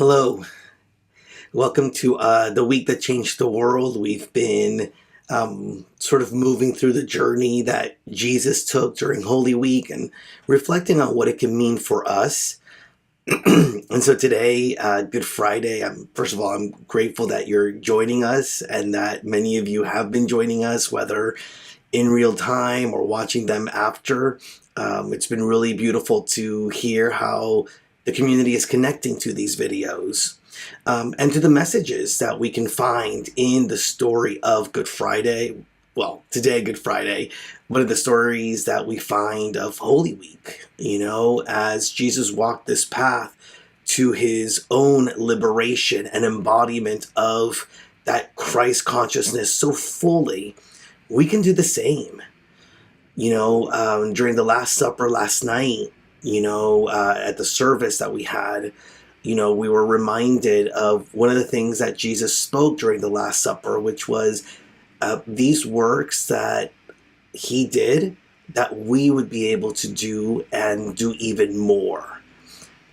Hello, welcome to the week that changed the world. We've been sort of moving through the journey that Jesus took during Holy Week and reflecting on what it can mean for us. And so today, Good Friday, first of all, I'm grateful that you're joining us and that many of you have been joining us, whether in real time or watching them after. It's been really beautiful to hear how the community is connecting to these videos and to the messages that we can find in the story of Good Friday. Well, today, Good Friday, one of the stories that we find of Holy Week, as Jesus walked this path to his own liberation and embodiment of that Christ consciousness so fully, we can do the same. During the Last Supper last night, at the service that we had, we were reminded of one of the things that Jesus spoke during the Last Supper, which was these works that he did, that we would be able to do and do even more,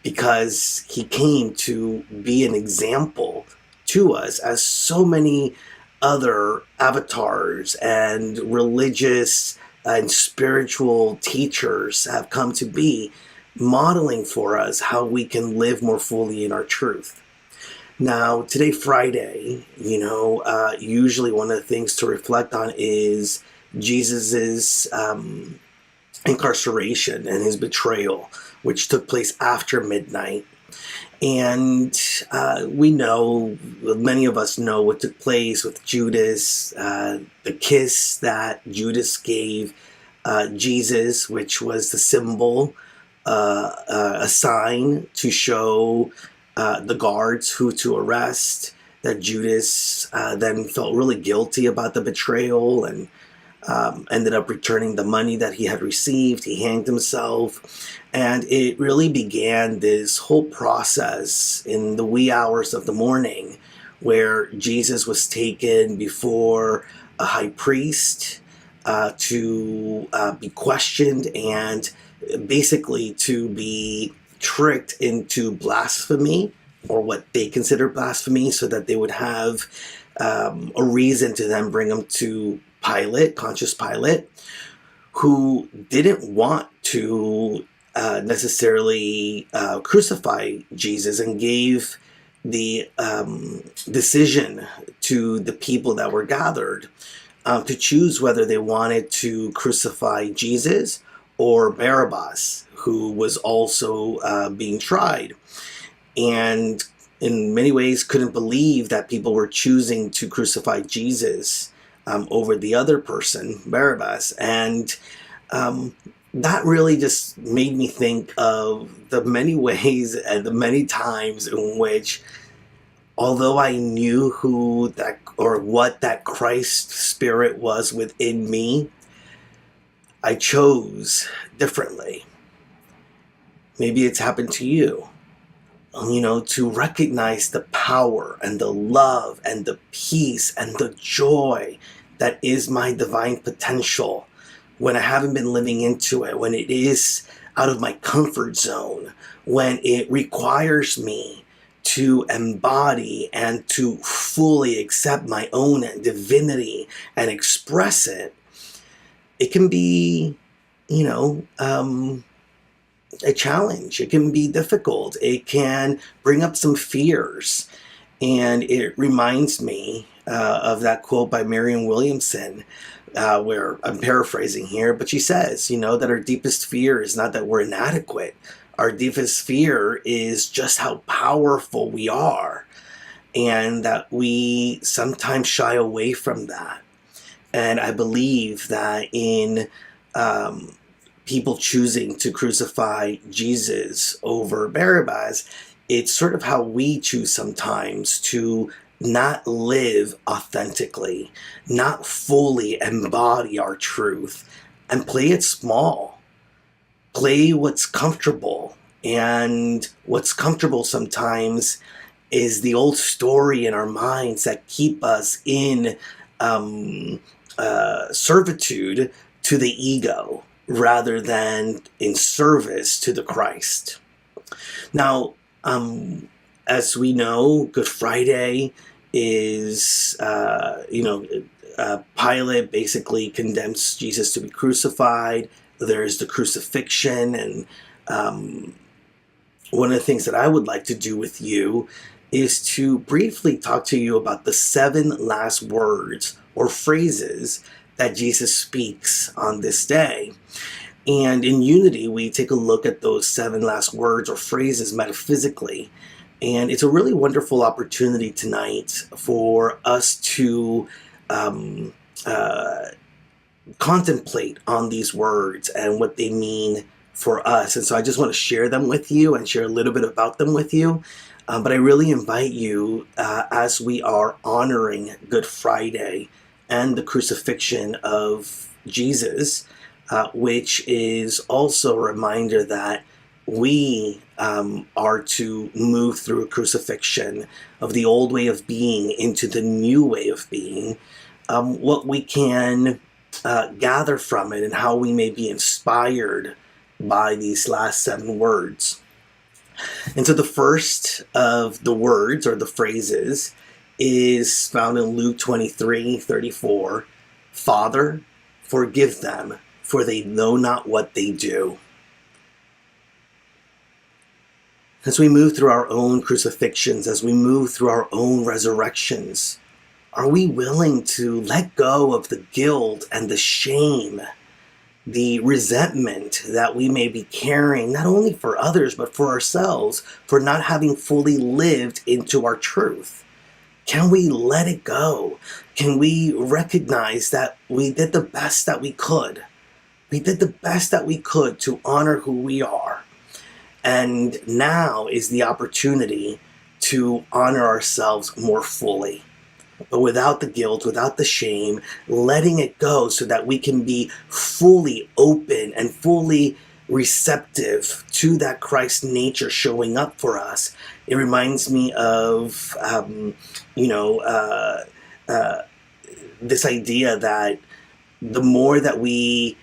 because he came to be an example to us, as so many other avatars and religious and spiritual teachers have come to be, modeling for us how we can live more fully in our truth. Now, today, Friday, usually one of the things to reflect on is Jesus's incarceration and his betrayal, which took place after midnight. And many of us know what took place with Judas, the kiss that Judas gave Jesus, which was the symbol, a sign to show the guards who to arrest, that Judas then felt really guilty about the betrayal and ended up returning the money that he had received. He hanged himself. And it really began this whole process in the wee hours of the morning, where Jesus was taken before a high priest to be questioned and basically to be tricked into blasphemy, or what they consider blasphemy, so that they would have a reason to then bring him to Pilate, Pontius Pilate, who didn't want to necessarily crucify Jesus, and gave the decision to the people that were gathered to choose whether they wanted to crucify Jesus or Barabbas, who was also being tried. And in many ways couldn't believe that people were choosing to crucify Jesus over the other person, Barabbas. And that really just made me think of the many ways and the many times in which, although I knew who that or what that Christ spirit was within me, I chose differently. Maybe it's happened to you. To recognize the power and the love and the peace and the joy that is my divine potential, when I haven't been living into it, when it is out of my comfort zone, when it requires me to embody and to fully accept my own divinity and express it. It can be, a challenge. It can be difficult. It can bring up some fears. And it reminds me of that quote by Marianne Williamson, where I'm paraphrasing here, but she says, that our deepest fear is not that we're inadequate. Our deepest fear is just how powerful we are, and that we sometimes shy away from that. And I believe that in people choosing to crucify Jesus over Barabbas, it's sort of how we choose sometimes to not live authentically, not fully embody our truth, and play it small. Play what's comfortable. And what's comfortable sometimes is the old story in our minds that keep us in servitude to the ego, rather than in service to the Christ. Now, As we know, Good Friday is, Pilate basically condemns Jesus to be crucified. There's the crucifixion, and one of the things that I would like to do with you is to briefly talk to you about the 7 last words or phrases that Jesus speaks on this day. And in Unity, we take a look at those 7 last words or phrases metaphysically. And it's a really wonderful opportunity tonight for us to contemplate on these words and what they mean for us. And so I just want to share them with you and share a little bit about them with you. But I really invite you, as we are honoring Good Friday and the crucifixion of Jesus, which is also a reminder that we are to move through a crucifixion of the old way of being into the new way of being, what we can gather from it and how we may be inspired by these last 7 words. And so the first of the words or the phrases is found in Luke 23:34. Father, forgive them, for they know not what they do. As we move through our own crucifixions, as we move through our own resurrections, are we willing to let go of the guilt and the shame, the resentment that we may be carrying, not only for others, but for ourselves, for not having fully lived into our truth? Can we let it go? Can we recognize that we did the best that we could? We did the best that we could to honor who we are. And now is the opportunity to honor ourselves more fully, but without the guilt, without the shame, letting it go so that we can be fully open and fully receptive to that Christ nature showing up for us. It reminds me of, this idea that the more that we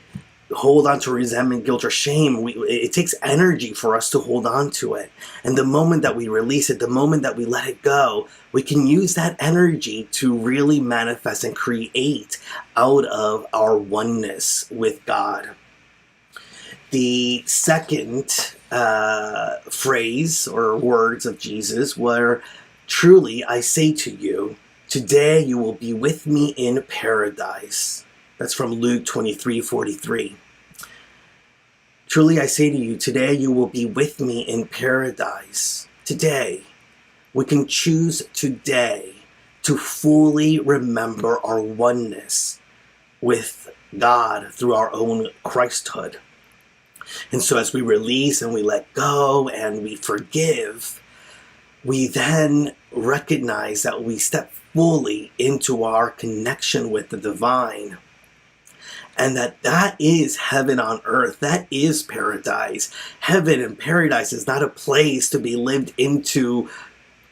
hold on to resentment, guilt, or shame, it takes energy for us to hold on to it. And the moment that we release it, the moment that we let it go, we can use that energy to really manifest and create out of our oneness with God. The second phrase or words of Jesus were, truly I say to you, today you will be with me in paradise. That's from Luke 23:43. Truly I say to you, today you will be with me in paradise. Today. We can choose today to fully remember our oneness with God through our own Christhood. And so as we release and we let go and we forgive, we then recognize that we step fully into our connection with the divine. And that is heaven on earth. That is paradise. Heaven and paradise is not a place to be lived into,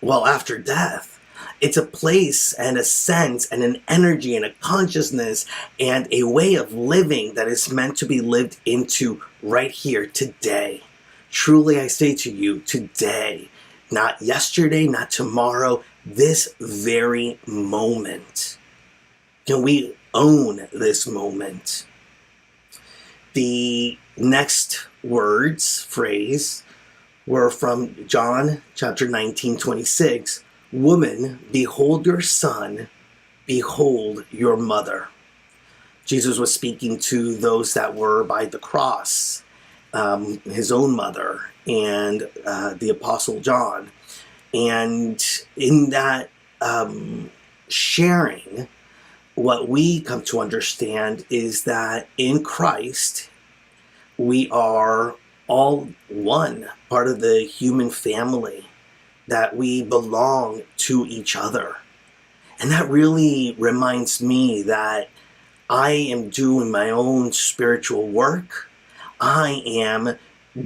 after death. It's a place and a sense and an energy and a consciousness and a way of living that is meant to be lived into right here, today. Truly I say to you, today. Not yesterday, not tomorrow, this very moment. Can we own this moment? The next phrase, were from John chapter 19:26. Woman, behold your son, behold your mother. Jesus was speaking to those that were by the cross, his own mother and the Apostle John. And in that sharing, what we come to understand is that in Christ, we are all one, part of the human family, that we belong to each other. And that really reminds me that I am doing my own spiritual work. I am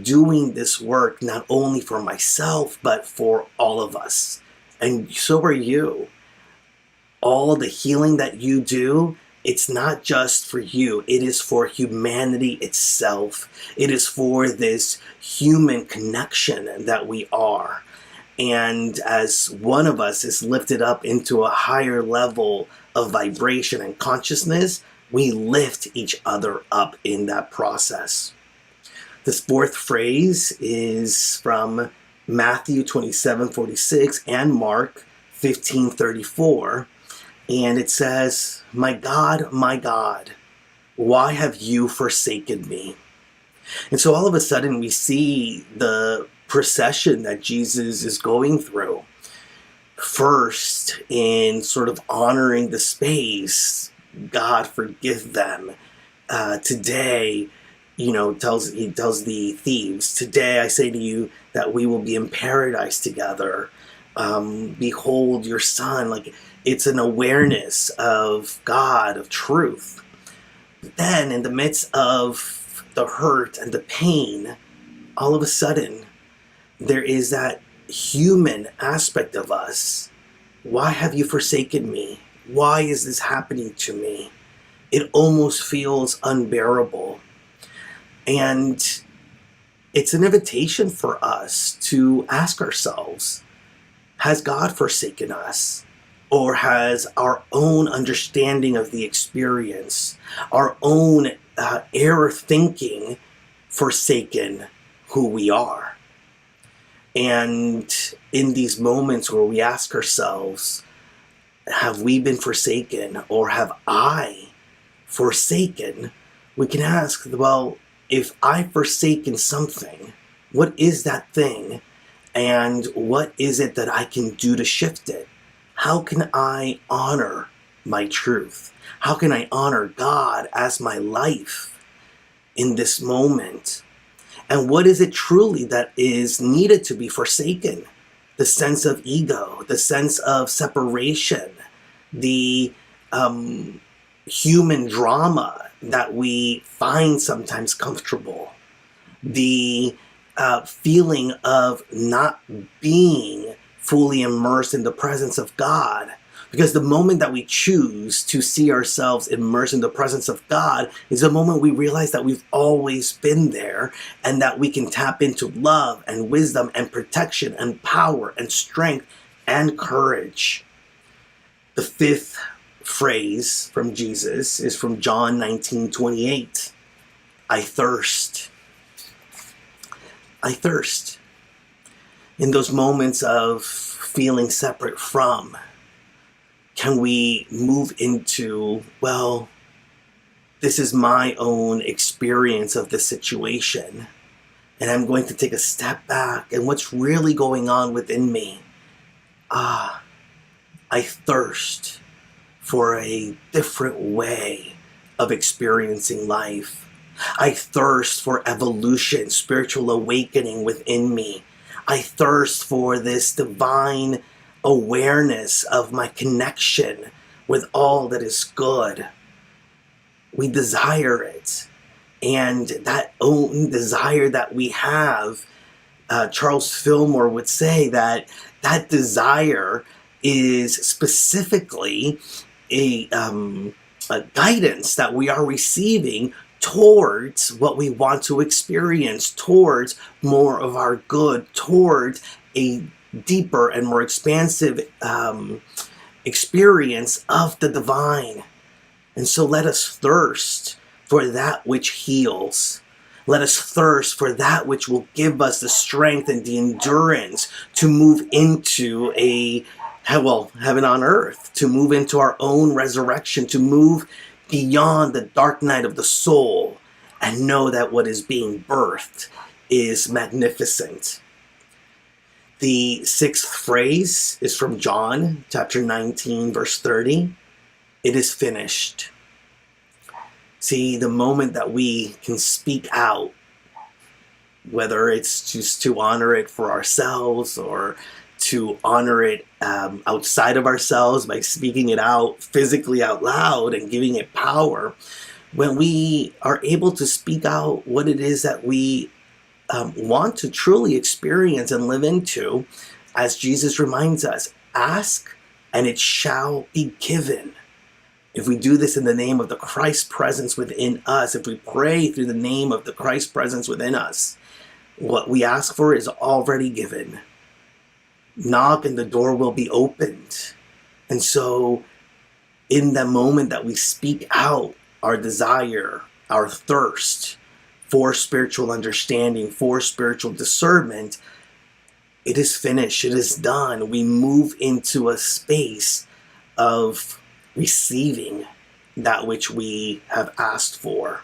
doing this work not only for myself, but for all of us. And so are you. All the healing that you do, it's not just for you. It is for humanity itself. It is for this human connection that we are. And as one of us is lifted up into a higher level of vibration and consciousness, we lift each other up in that process. This fourth phrase is from Matthew 27:46 and Mark 15:34. And it says, my God, why have you forsaken me?" And so all of a sudden we see the procession that Jesus is going through. First, in sort of honoring the space, God, forgive them. Today, he tells the thieves, "Today I say to you that we will be in paradise together. Behold your son." Like, it's an awareness of God, of truth. But then in the midst of the hurt and the pain, all of a sudden, there is that human aspect of us. Why have you forsaken me? Why is this happening to me? It almost feels unbearable. And it's an invitation for us to ask ourselves, has God forsaken us? Or has our own understanding of the experience, our own error thinking, forsaken who we are? And in these moments where we ask ourselves, have we been forsaken, or have I forsaken? We can ask, well, if I've forsaken something, what is that thing? And what is it that I can do to shift it? How can I honor my truth? How can I honor God as my life in this moment? And what is it truly that is needed to be forsaken? The sense of ego, the sense of separation, the human drama that we find sometimes comfortable, the feeling of not being fully immersed in the presence of God. Because the moment that we choose to see ourselves immersed in the presence of God is the moment we realize that we've always been there, and that we can tap into love and wisdom and protection and power and strength and courage. The fifth phrase from Jesus is from John 19:28. I thirst. I thirst. In those moments of feeling separate from, can we move into, well, this is my own experience of the situation, and I'm going to take a step back, and what's really going on within me? I thirst for a different way of experiencing life. I thirst for evolution, spiritual awakening within me. I thirst for this divine awareness of my connection with all that is good. We desire it. And that own desire that we have, Charles Fillmore would say that that desire is specifically a guidance that we are receiving towards what we want to experience, towards more of our good, towards a deeper and more expansive experience of the divine. And so let us thirst for that which heals. Let us thirst for that which will give us the strength and the endurance to move into heaven on earth, to move into our own resurrection, to move beyond the dark night of the soul, and know that what is being birthed is magnificent. The sixth phrase is from John chapter 19, verse 30. It is finished. See, the moment that we can speak out, whether it's just to honor it for ourselves or to honor it outside of ourselves by speaking it out physically out loud and giving it power, when we are able to speak out what it is that we want to truly experience and live into, as Jesus reminds us, ask and it shall be given. If we do this in the name of the Christ presence within us, if we pray through the name of the Christ presence within us, what we ask for is already given. knock and the door will be opened. And so in the moment that we speak out our desire, our thirst for spiritual understanding, for spiritual discernment, it is finished, it is done. We move into a space of receiving that which we have asked for,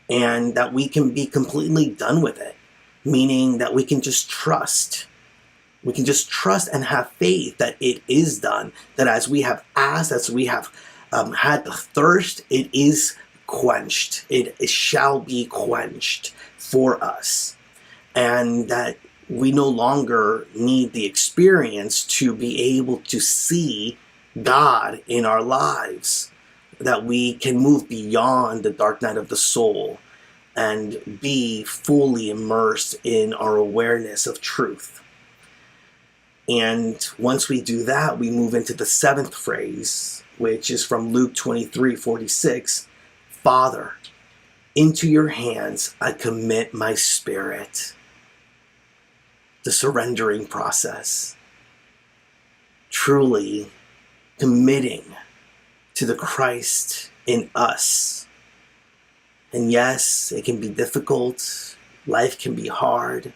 and that we can be completely done with it, meaning that we can just trust. We can just trust and have faith that it is done, that as we have asked, as we have had the thirst, it is quenched. It shall be quenched for us. And that we no longer need the experience to be able to see God in our lives, that we can move beyond the dark night of the soul and be fully immersed in our awareness of truth. And once we do that, we move into the 7th phrase, which is from Luke 23:46. Father, into your hands I commit my spirit. The surrendering process. Truly committing to the Christ in us. And yes, it can be difficult. Life can be hard.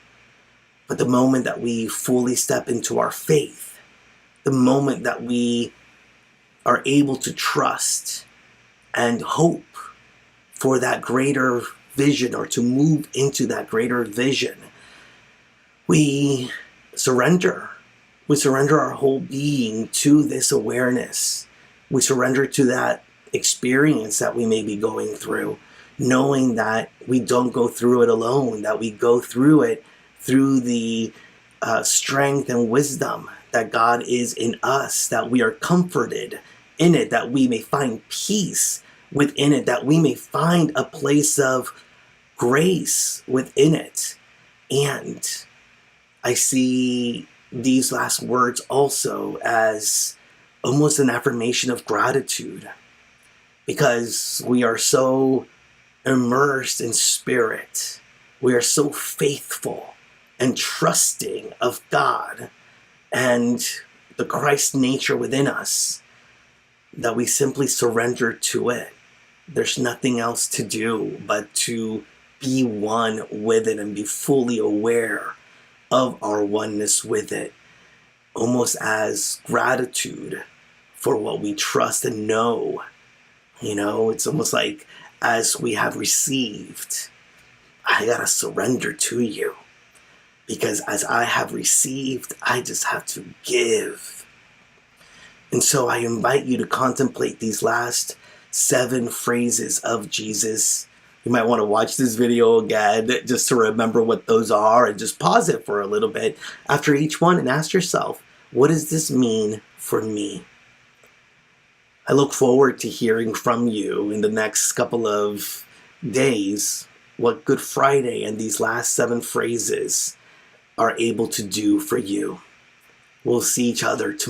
But the moment that we fully step into our faith, the moment that we are able to trust and hope for that greater vision, or to move into that greater vision, we surrender. We surrender our whole being to this awareness. We surrender to that experience that we may be going through, knowing that we don't go through it alone, that we go through it through the strength and wisdom that God is in us, that we are comforted in it, that we may find peace within it, that we may find a place of grace within it. And I see these last words also as almost an affirmation of gratitude, because we are so immersed in spirit. We are so faithful and trusting of God and the Christ nature within us that we simply surrender to it. There's nothing else to do but to be one with it and be fully aware of our oneness with it, almost as gratitude for what we trust and know. You know, it's almost like as we have received, I gotta surrender to you, because as I have received, I just have to give. And so I invite you to contemplate these last 7 phrases of Jesus. You might want to watch this video again just to remember what those are, and just pause it for a little bit after each one and ask yourself, what does this mean for me? I look forward to hearing from you in the next couple of days what Good Friday and these last 7 phrases are able to do for you. We'll see each other tomorrow.